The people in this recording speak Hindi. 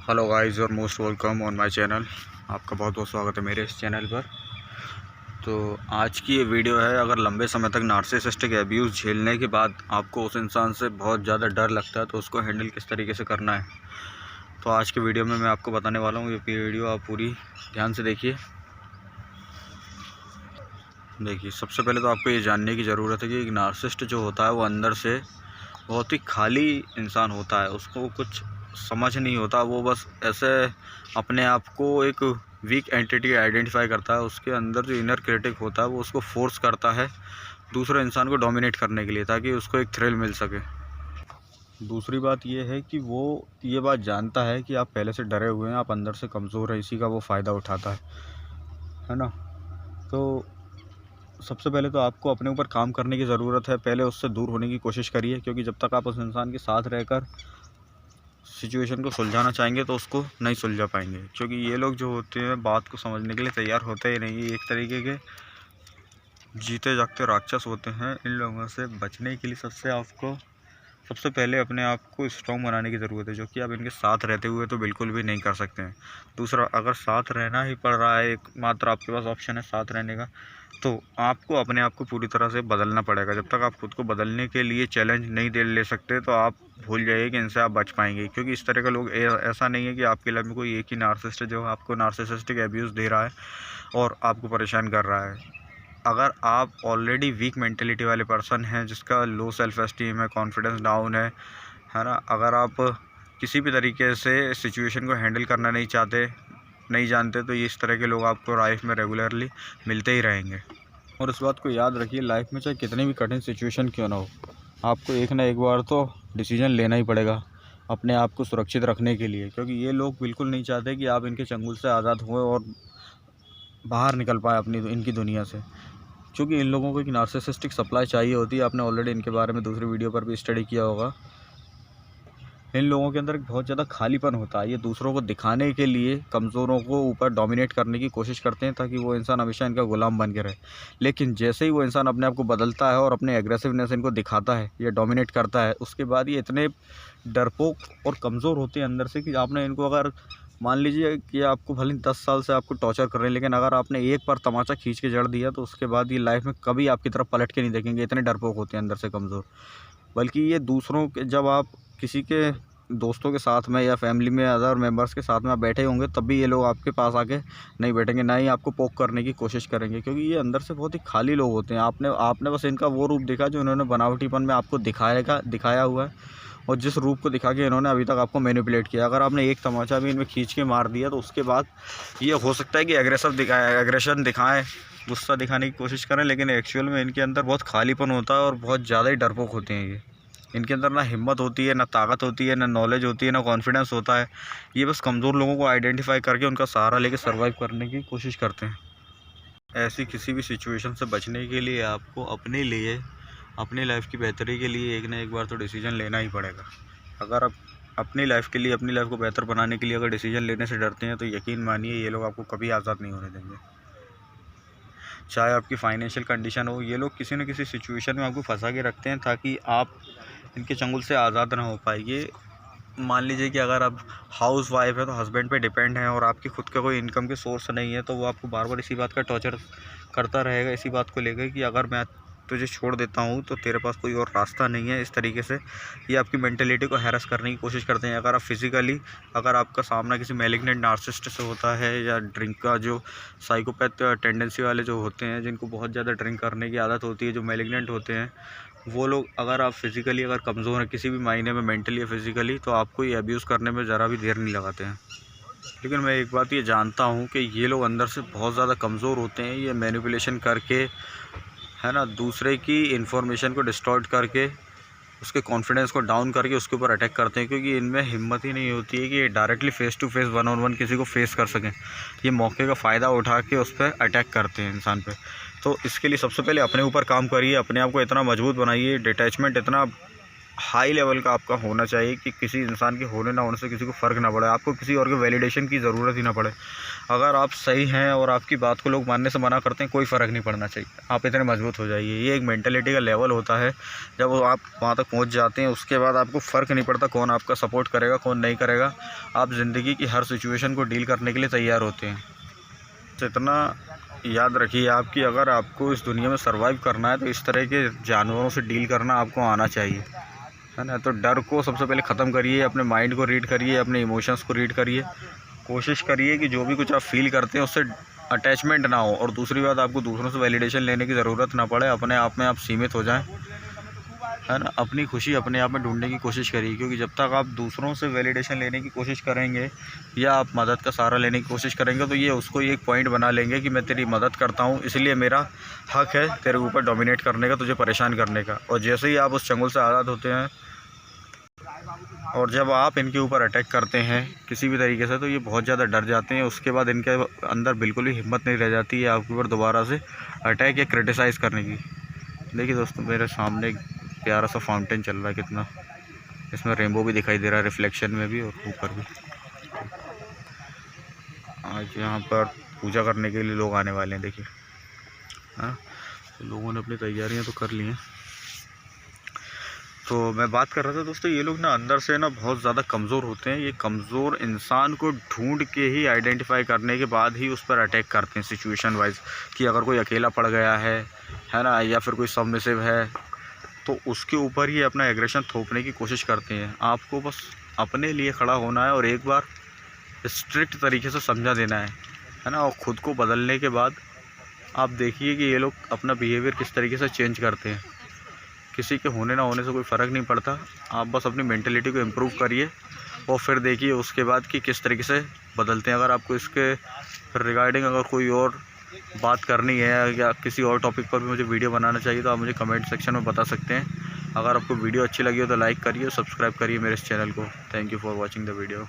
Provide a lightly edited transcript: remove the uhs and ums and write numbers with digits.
हेलो गाइस और most welcome on my channel. आपका बहुत बहुत स्वागत है मेरे इस चैनल पर। तो आज की ये वीडियो है, अगर लंबे समय तक नार्सिसिस्टिक एब्यूज़ झेलने के बाद आपको उस इंसान से बहुत ज़्यादा डर लगता है तो उसको हैंडल किस तरीके से करना है, तो आज की वीडियो में मैं आपको बताने वाला हूँ। ये वीडियो आप पूरी ध्यान से देखिए। सबसे पहले तो आपको ये जानने की ज़रूरत है कि एक नार्सिसिस्ट जो होता है वो अंदर से बहुत ही खाली इंसान होता है। उसको कुछ समझ नहीं होता, वो बस ऐसे अपने आप को एक वीक एंटिटी आइडेंटिफाई करता है। उसके अंदर जो इनर क्रिटिक होता है वो उसको फोर्स करता है दूसरे इंसान को डोमिनेट करने के लिए, ताकि उसको एक थ्रिल मिल सके। दूसरी बात ये है कि वो ये बात जानता है कि आप पहले से डरे हुए हैं, आप अंदर से कमज़ोर हैं, इसी का वो फ़ायदा उठाता है ना। तो सबसे पहले तो आपको अपने ऊपर काम करने की ज़रूरत है। पहले उससे दूर होने की कोशिश करिए, क्योंकि जब तक आप उस इंसान के साथ रहकर सिचुएशन को सुलझाना चाहेंगे तो उसको नहीं सुलझा पाएंगे। क्योंकि ये लोग जो होते हैं बात को समझने के लिए तैयार होते ही नहीं। एक तरीके के जीते जागते राक्षस होते हैं। इन लोगों से बचने के लिए सबसे पहले अपने आप को स्ट्रॉन्ग बनाने की ज़रूरत है, जो कि आप इनके साथ रहते हुए तो बिल्कुल भी नहीं कर सकते हैं। दूसरा, अगर साथ रहना ही पड़ रहा है, एकमात्र आपके पास ऑप्शन है साथ रहने का, तो आपको अपने आप को पूरी तरह से बदलना पड़ेगा। जब तक आप खुद को बदलने के लिए चैलेंज नहीं ले सकते तो आप भूल जाइए कि इनसे आप बच पाएंगे। क्योंकि इस तरह के लोग, ऐसा नहीं है कि आपके लाइफ में कोई एक ही नार्सिसिस्ट है जो आपको नार्सिसिस्टिक एब्यूज़ दे रहा है और आपको परेशान कर रहा है। अगर आप ऑलरेडी वीक मेंटेलिटी वाले पर्सन हैं, जिसका लो सेल्फ एस्टीम है, कॉन्फिडेंस डाउन है ना, अगर आप किसी भी तरीके से सिचुएशन को हैंडल करना नहीं जानते, तो इस तरह के लोग आपको लाइफ में रेगुलरली मिलते ही रहेंगे। और इस बात को याद रखिए, लाइफ में चाहे कितनी भी कठिन सिचुएशन क्यों ना हो, आपको एक ना एक बार तो डिसीजन लेना ही पड़ेगा अपने आप को सुरक्षित रखने के लिए। क्योंकि ये लोग बिल्कुल नहीं चाहते कि आप इनके चंगुल से आज़ाद हुए और बाहर निकल पाए अपनी इनकी दुनिया से। क्योंकि इन लोगों को एक नार्सिसिस्टिक सप्लाई चाहिए होती है। आपने ऑलरेडी इनके बारे में दूसरी वीडियो पर भी स्टडी किया होगा। इन लोगों के अंदर एक बहुत ज़्यादा खालीपन होता है। ये दूसरों को दिखाने के लिए कमज़ोरों को ऊपर डोमिनेट करने की कोशिश करते हैं, ताकि वो इंसान हमेशा इनका गुलाम बन के रहे। लेकिन जैसे ही वो इंसान अपने आप को बदलता है और अपने एग्रेसिवनेस इनको दिखाता है या डोमिनेट करता है, उसके बाद ये इतने डरपोक और कमज़ोर होते हैं अंदर से कि आपने इनको, अगर मान लीजिए कि आपको भले 10 साल से आपको टॉर्चर कर रहे हैं, लेकिन अगर आपने एक बार तमाचा खींच के जड़ दिया तो उसके बाद ये लाइफ में कभी आपकी तरफ पलट के नहीं देखेंगे। इतने डरपोक होते हैं अंदर से कमज़ोर। बल्कि ये दूसरों के, जब आप किसी के दोस्तों के साथ में या फैमिली में अदर मेंबर्स के साथ में आप बैठे होंगे, तब भी ये लोग आपके पास आके नहीं बैठेंगे, ना ही आपको पोक करने की कोशिश करेंगे। क्योंकि ये अंदर से बहुत ही खाली लोग होते हैं। आपने बस इनका वो रूप देखा जो इन्होंने बनावटीपन में आपको दिखाया हुआ है, और जिस रूप को दिखा के इन्होंने अभी तक आपको मैनिपुलेट किया। अगर आपने एक तमाचा भी इनमें खींच के मार दिया तो उसके बाद ये हो सकता है कि एग्रेशन दिखाएं, गुस्सा दिखाने की कोशिश करें, लेकिन एक्चुअल में इनके अंदर बहुत खालीपन होता है और बहुत ज़्यादा ही डरपोक होते हैं ये। इनके अंदर ना हिम्मत होती है, ना ताकत होती है, ना नॉलेज होती है, ना कॉन्फिडेंस होता है। ये बस कमज़ोर लोगों को आइडेंटिफाई करके उनका सहारा लेके सर्वाइव करने की कोशिश करते हैं। ऐसी किसी भी सिचुएशन से बचने के लिए आपको अपने लिए, अपनी लाइफ की बेहतरी के लिए एक ना एक बार तो डिसीजन लेना ही पड़ेगा। अगर आप अपनी लाइफ के लिए, अपनी लाइफ को बेहतर बनाने के लिए अगर डिसीजन लेने से डरते हैं, तो यकीन मानिए ये लोग आपको कभी आज़ाद नहीं होने देंगे। चाहे आपकी फाइनेंशियल कंडीशन हो, ये लोग किसी न किसी सिचुएशन में आपको फंसा के रखते हैं ताकि आप इनके चंगुल से आज़ाद ना हो पाइए। मान लीजिए कि अगर आप हाउस वाइफ है तो हस्बैंड पे डिपेंड है और आपकी खुद का कोई इनकम के सोर्स नहीं है, तो वो आपको बार बार इसी बात का टॉर्चर करता रहेगा, इसी बात को लेकर कि अगर मैं तुझे छोड़ देता हूँ तो तेरे पास कोई और रास्ता नहीं है। इस तरीके से ये आपकी मेंटेलिटी को हैरेस करने की कोशिश करते हैं। अगर आपका सामना किसी मैलिग्नेंट नार्सिसिस्ट से होता है, या ड्रिंक का जो साइकोपैथ टेंडेंसी वाले जो होते हैं, जिनको बहुत ज़्यादा ड्रिंक करने की आदत होती है, जो मैलिग्नेंट होते हैं, वो लोग, अगर आप फिज़िकली अगर कमज़ोर हैं किसी भी मायने में, मेंटली या फिज़िकली, तो आपको ये अब्यूज़ करने में ज़रा भी देर नहीं लगाते हैं। लेकिन मैं एक बात ये जानता हूँ कि ये लोग अंदर से बहुत ज़्यादा कमज़ोर होते हैं। ये मैनिपुलेशन करके, है ना, दूसरे की इन्फॉर्मेशन को डिस्टॉर्ट करके, उसके कॉन्फिडेंस को डाउन करके उसके ऊपर अटैक करते हैं। क्योंकि इनमें हिम्मत ही नहीं होती है कि ये directly face to face 1-on-1 किसी को फेस कर सकें। ये मौके का फ़ायदा उठा के उस पर अटैक करते हैं इंसान पे। तो इसके लिए सबसे पहले अपने ऊपर काम करिए, अपने आप को इतना मजबूत बनाइए, डिटैचमेंट इतना हाई लेवल का आपका होना चाहिए कि किसी इंसान के होने ना होने से किसी को फ़र्क ना पड़े, आपको किसी और के वैलिडेशन की ज़रूरत ही ना पड़े। अगर आप सही हैं और आपकी बात को लोग मानने से मना करते हैं, कोई फ़र्क नहीं पड़ना चाहिए, आप इतने मजबूत हो जाइए। ये एक मेंटालिटी का लेवल होता है, जब आप वहाँ तक पहुँच जाते हैं उसके बाद आपको फ़र्क नहीं पड़ता कौन आपका सपोर्ट करेगा कौन नहीं करेगा। आप ज़िंदगी की हर सिचुएशन को डील करने के लिए तैयार होते हैं। तो इतना याद रखिए आप कि अगर आपको इस दुनिया में सर्वाइव करना है तो इस तरह के जानवरों से डील करना आपको आना चाहिए, है ना। तो डर को सबसे पहले ख़त्म करिए, अपने माइंड को रीड करिए, अपने इमोशंस को रीड करिए। कोशिश करिए कि जो भी कुछ आप फील करते हैं उससे अटैचमेंट ना हो, और दूसरी बात आपको दूसरों से वैलिडेशन लेने की ज़रूरत ना पड़े, अपने आप में आप सीमित हो जाएं, है ना। अपनी खुशी अपने आप में ढूंढने की कोशिश करिए, क्योंकि जब तक आप दूसरों से वैलिडेशन लेने की कोशिश करेंगे या आप मदद का सहारा लेने की कोशिश करेंगे तो ये उसको एक पॉइंट बना लेंगे कि मैं तेरी मदद करता हूँ, इसलिए मेरा हक है तेरे ऊपर डोमिनेट करने का, तुझे परेशान करने का। और जैसे ही आप उस चंगुल से आज़ाद होते हैं और जब आप इनके ऊपर अटैक करते हैं किसी भी तरीके से, तो ये बहुत ज़्यादा डर जाते हैं। उसके बाद इनके अंदर बिल्कुल भी हिम्मत नहीं रह जाती है आपके ऊपर दोबारा से अटैक या क्रिटिसाइज़ करने की। देखिए दोस्तों, मेरे सामने एक प्यारा सा फाउंटेन चल रहा है, कितना इसमें रेनबो भी दिखाई दे रहा है, रिफ्लेक्शन में भी और ऊपर भी। आज यहाँ पर पूजा करने के लिए लोग आने वाले हैं, देखिए। हाँ, तो लोगों ने अपनी तैयारियाँ तो कर ली हैं। तो मैं बात कर रहा था दोस्तों, ये लोग ना अंदर से ना बहुत ज़्यादा कमज़ोर होते हैं। ये कमज़ोर इंसान को ढूंढ के ही आइडेंटिफाई करने के बाद ही उस पर अटैक करते हैं सिचुएशन वाइज, कि अगर कोई अकेला पड़ गया है ना, या फिर कोई सबमिसिव है तो उसके ऊपर ही अपना एग्रेशन थोपने की कोशिश करते हैं। आपको बस अपने लिए खड़ा होना है और एक बार स्ट्रिक्ट तरीके से समझा देना है ना। और ख़ुद को बदलने के बाद आप देखिए कि ये लोग अपना बिहेवियर किस तरीके से चेंज करते हैं। किसी के होने ना होने से कोई फ़र्क नहीं पड़ता, आप बस अपनी मेंटलिटी को इम्प्रूव करिए और फिर देखिए उसके बाद कि किस तरीके से बदलते हैं। अगर आपको इसके रिगार्डिंग अगर कोई और बात करनी है या किसी और टॉपिक पर भी मुझे वीडियो बनाना चाहिए तो आप मुझे कमेंट सेक्शन में बता सकते हैं। अगर आपको वीडियो अच्छी लगी हो तो लाइक करिए, सब्सक्राइब करिए मेरे इस चैनल को। Thank you for watching the video.